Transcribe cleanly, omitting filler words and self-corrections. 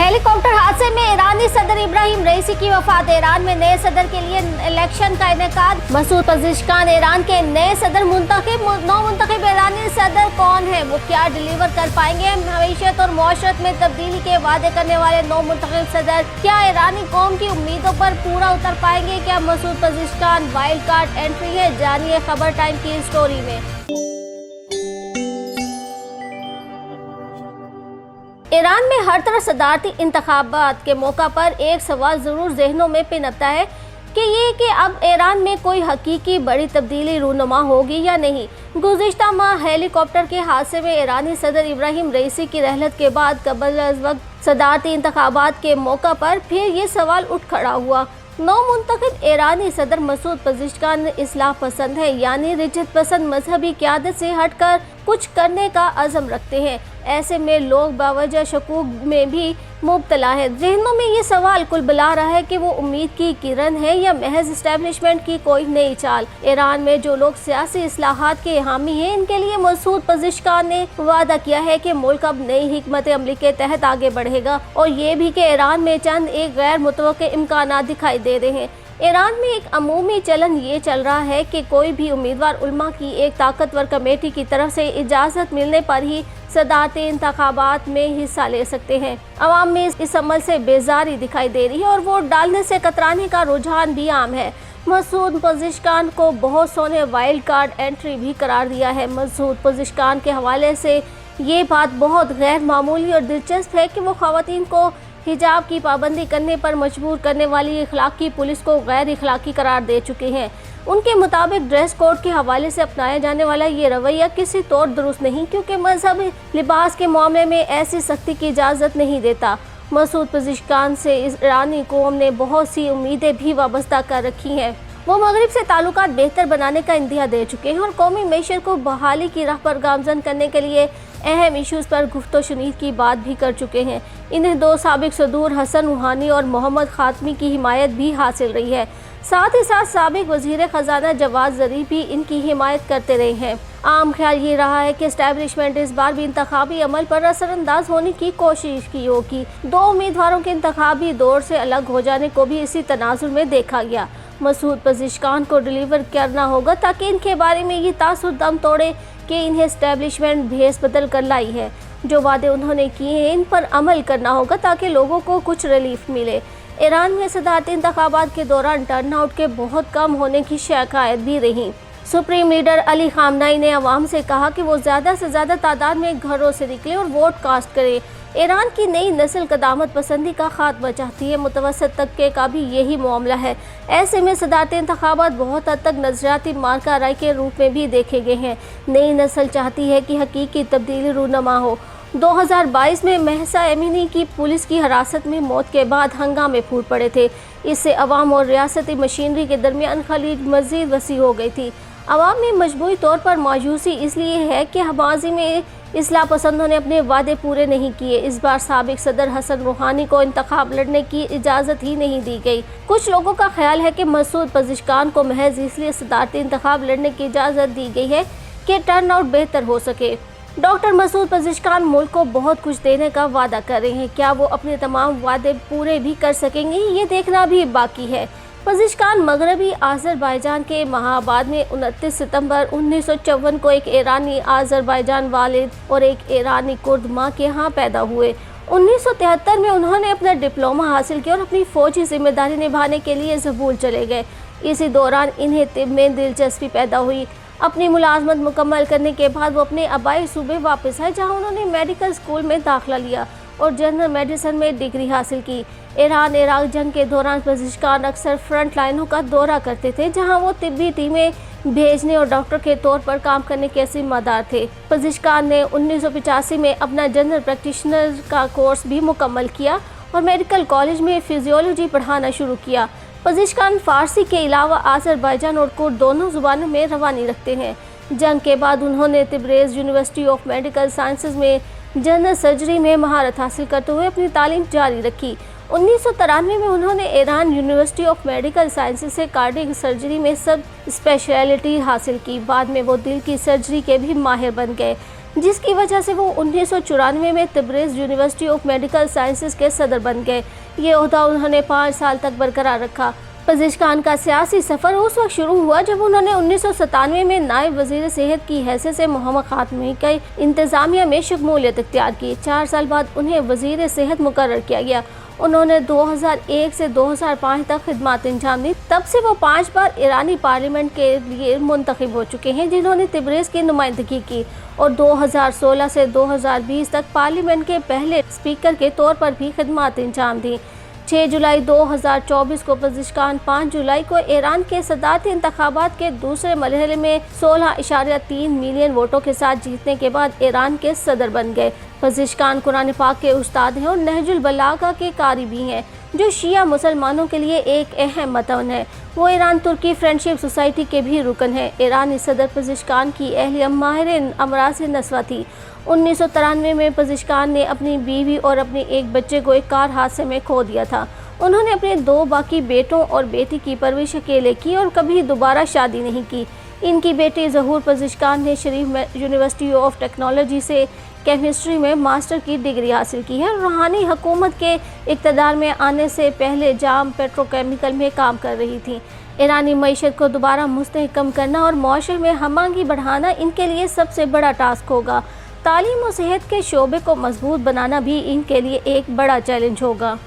Helicopter हादसे में ईरानी सदर इब्राहिम रईसी की वफात। ईरान में नए सदर के लिए इलेक्शन का इनेकाद। मसूद पज़ेश्कियान ईरान के नए सदर मुंतखब ईरानी सदर कौन है, वो क्या डिलीवर कर पाएंगे? मईशत और मुआशरत में तब्दीली के वादे करने वाले नौ मुंतखब सदर क्या ईरानी कौम की उम्मीदों पर पूरा उतर पाएंगे? क्या मसूद पज़ेश्कियान वाइल्ड कार्ड एंट्री है? जानिए खबर टाइम की स्टोरी में। ईरान में हर तरह सदारती इंतखाबात के मौका पर एक सवाल ज़रूर ज़हनों में पिनपता है कि अब ईरान में कोई हकीकी बड़ी तब्दीली रूनुमा होगी या नहीं। गुज़िश्ता माह हेलीकॉप्टर के हादसे में ईरानी सदर इब्राहिम रईसी की रहलत के बाद कबल अज़ वक्त सदारती इंतखाबात के मौका पर फिर ये सवाल उठ खड़ा हुआ। नौ मुंतखब ईरानी सदर मसूद पज़ेश्कियान इस्लाह पसंद है, यानी रिजत पसंद मजहबी क़यादत से हटकर कुछ करने का अज़म रखते हैं। ऐसे में लोग बावजह शकूक में भी मुब्तला है। ज़हनों में ये सवाल कुलबुला रहा है कि वो उम्मीद की किरण है या महज इस्टेब्लिशमेंट की कोई नई चाल। ईरान में जो लोग सियासी इस्लाहात के हामी हैं, इनके लिए मसूद पज़ेश्कियान ने वादा किया है कि मुल्क अब नई हिकमत अमली के तहत आगे बढ़ेगा, और ये भी कि ईरान में चंद एक गैर मुतवक्के इम्कानात दिखाई दे रहे हैं। ईरान में एक अमूमी चलन ये चल रहा है कि कोई भी उम्मीदवार उलमा की एक ताकतवर कमेटी की तरफ से इजाज़त मिलने पर ही सदारती इंतखाबात में हिस्सा ले सकते हैं। अवाम में इस अमल से बेजारी दिखाई दे रही है और वोट डालने से कतराने का रुझान भी आम है। मसूद पज़ेश्कियान को बहुत सौ ने वाइल्ड कार्ड एंट्री भी करार दिया है। मसूद पज़ेश्कियान के हवाले से ये बात बहुत गैर मामूली और दिलचस्प है कि वो ख़वातीन को हिजाब की पाबंदी करने पर मजबूर करने वाली इखलाकी पुलिस को गैर इखलाकी करार दे चुके हैं। उनके मुताबिक ड्रेस कोड के हवाले से अपनाया जाने वाला ये रवैया किसी तौर दुरुस्त नहीं, क्योंकि मजहब लिबास के मामले में ऐसी सख्ती की इजाज़त नहीं देता। मसूद पज़ेश्कियान से ईरानी कौम ने बहुत सी उम्मीदें भी वाबस्ता कर रखी हैं। वो मगरिब से ताल्लुकात बेहतर बनाने का इंदिया दे चुके हैं और कौमी मैशत को बहाली की राह पर गामजन करने के लिए अहम इशूज़ पर गुफ्तो शुनीद की बात भी कर चुके हैं। इन्हें दो साबिक सदूर हसन रूहानी और मोहम्मद ख़ातमी की हिमायत भी हासिल रही है। साथ ही साथ साबिक वज़ीर ख़जाना जवाद ज़रीफ़ भी इनकी हिमायत करते रहे हैं। आम ख्याल ये रहा है कि एस्टैब्लिशमेंट इस बार भी इंतखाबी अमल पर असरअंदाज होने की कोशिश की होगी। दो उम्मीदवारों के इंतखाबी दौर से अलग हो जाने को भी इसी तनाजुर में देखा गया। मसूद पज़ेश्कियान को डिलीवर करना होगा ताकि इनके बारे में ये तासुर दम तोड़े कि इन्हें एस्टैब्लिशमेंट भेस बदल कर लाई है। जो वादे उन्होंने किए हैं इन पर अमल करना होगा ताकि लोगों को कुछ रिलीफ मिले। ईरान में सदारती इंतखाबात के दौरान टर्नआउट के बहुत कम होने की शिकायत भी रही। सुप्रीम लीडर अली खामनेई ने अवाम से कहा कि वो ज़्यादा से ज़्यादा तादाद में घरों से निकले और वोट कास्ट करें। ईरान की नई नस्ल कदामत पसंदी का खात्मा चाहती है। मुतवस्सित तबके का भी यही मामला है। ऐसे में सदारती इंतखाबात बहुत हद तक नजरियाती मार्का राय के रूप में भी देखे गए हैं। नई नस्ल चाहती है कि हकीकी तब्दीली रूनुमा हो। 2022 में महसा अमीनी की पुलिस की हिरासत में मौत के बाद हंगामे फूट पड़े थे। इससे अवाम और रियासती मशीनरी के दरमियान खलीज मज़ीद वसी हो गई थी। अवाम में मजबूरी तौर पर मायूसी इसलिए है कि माज़ी में इस्लाह पसंदों ने अपने वादे पूरे नहीं किए। इस बार साबिक सदर हसन रूहानी को इंतखाब लड़ने की इजाज़त ही नहीं दी गई। कुछ लोगों का ख्याल है कि मसूद पज़ेश्कियान को महज इसलिए सदारती इंतखाब लड़ने की इजाज़त दी गई है कि टर्नआउट बेहतर हो सके। डॉक्टर मसूद पज़ेश्कियान मुल्क को बहुत कुछ देने का वादा कर रहे हैं। क्या वो अपने तमाम वादे पूरे भी कर सकेंगे, ये देखना भी बाकी है। पज़ेश्कियान मगरबी आज़रबाईजान के महाबाद में 29 सितंबर 1954 को एक ईरानी आज़रबाईजान वालिद और एक ईरानी कुर्द माँ के यहाँ पैदा हुए। 1973 में उन्होंने अपना डिप्लोमा हासिल किया और अपनी फ़ौजी जिम्मेदारी निभाने के लिए ज़बूल चले गए। इसी दौरान इन्हें तिब में दिलचस्पी पैदा हुई। अपनी मुलाजमत मुकम्मल करने के बाद वो अपने आबाई सूबे वापस आए, जहाँ उन्होंने मेडिकल स्कूल में दाखिला लिया और जनरल मेडिसिन में डिग्री हासिल की। ईरान इराक जंग के दौरान पज़ेश्कियान अक्सर फ्रंट लाइनों का दौरा करते थे, जहां वो तिब्बी टीमें भेजने और डॉक्टर के तौर पर काम करने के जिम्मेदार थे। पज़ेश्कियान ने 1985 में अपना जनरल प्रैक्टिशनर का कोर्स भी मुकम्मल किया और मेडिकल कॉलेज में फिजियोलॉजी पढ़ाना शुरू किया। पज़ेश्कियान फ़ारसी के अलावा आज़रबाईजान और कुर्द दोनों ज़ुबानों में रवानी रखते हैं। जंग के बाद उन्होंने तिब्रेज़ यूनिवर्सिटी ऑफ मेडिकल साइंसेज में जनरल सर्जरी में महारत हासिल करते हुए अपनी तालीम जारी रखी। 1993 में उन्होंने Iran university of medical sciences से कार्डियक सर्जरी में सब स्पेशलिटी हासिल की। बाद में वो दिल की सर्जरी के भी माहिर बन गए। जिस की वजह से वो 1994 में Tabriz university of medical sciences के सदर बन गए। ये ओहदा उन्होंने 5 साल तक बरकरार रखा। पज़िशकान का सियासी सफ़र उस वक्त शुरू हुआ जब उन्होंने 1997 में नायब वज़ीर सेहत की हैसियत से मोहम्मद ख़ातमी के इंतज़ामिया में शमूलियत इख्तियार की। 4 साल बाद उन्हें वज़ीर सेहत मुकर्रर किया गया। उन्होंने 2001 से 2005 तक खिदमत अंजाम दी। तब से वो 5 बार ईरानी पार्लियामेंट के लिए मुंतखब हो चुके हैं, जिन्होंने तबरेज़ की नुमाइंदगी की, और 2016 से 2020 तक पार्लियामेंट के पहले स्पीकर के तौर पर भी खिदमत अंजाम दी। 6 जुलाई 2024 को पज़िशकान 5 जुलाई को ईरान के सदारती इंतखाबात के दूसरे मरहले में 16.3 मिलियन वोटों के साथ जीतने के बाद ईरान के सदर बन गए। पज़िशकान कुरान पाक के उस्ताद हैं और नहजुल बलागा के कारी भी हैं, जो शिया मुसलमानों के लिए एक अहम मतन है। वो ईरान तुर्की फ्रेंडशिप सोसाइटी के भी रुकन हैं। ईरानी सदर पज़िशकान की अहलिया माहिर अमराज नस्वा थी। 1993 में पज़िशकान ने अपनी बीवी और अपने एक बच्चे को एक कार हादसे में खो दिया था। उन्होंने अपने 2 बाकी बेटों और बेटी की परवरिश अकेले की और कभी दोबारा शादी नहीं की। इनकी बेटी ज़हूर पज़िशकान ने शरीफ यूनिवर्सिटी ऑफ टेक्नोलॉजी से केमिस्ट्री में मास्टर की डिग्री हासिल की है। रूहानी हुकूमत के इक़्तिदार में आने से पहले जाम पेट्रोकेमिकल में काम कर रही थी। ईरानी मईशत को दोबारा मुस्तहकम करना और मुआशरे में हमआहंगी बढ़ाना इनके लिए सबसे बड़ा टास्क होगा। तालीम और सेहत के शोबे को मजबूत बनाना भी इनके लिए एक बड़ा चैलेंज होगा।